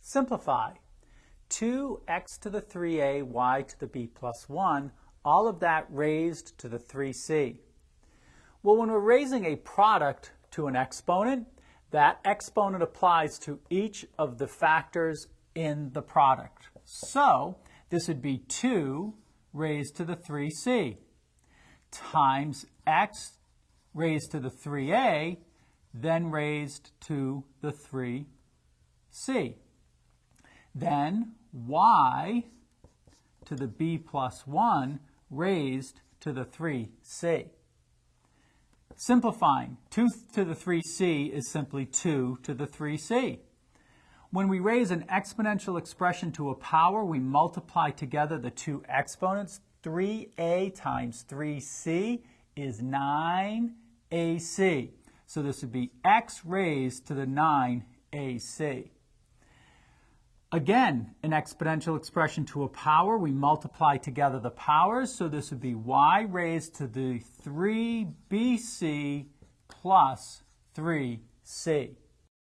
Simplify. 2x to the 3a, y to the b plus 1, all of that raised to the 3c. Well, when we're raising a product to an exponent, that exponent applies to each of the factors in the product. So this would be 2 raised to the 3c times x raised to the 3a, then raised to the 3c. Then y to the b plus 1 raised to the 3c. Simplifying, 2 to the 3c is simply 2 to the 3c. When we raise an exponential expression to a power, we multiply together the two exponents. 3a times 3c is 9ac. So this would be x raised to the 9ac. Again, an exponential expression to a power, we multiply together the powers, so this would be y raised to the 3bc plus 3c.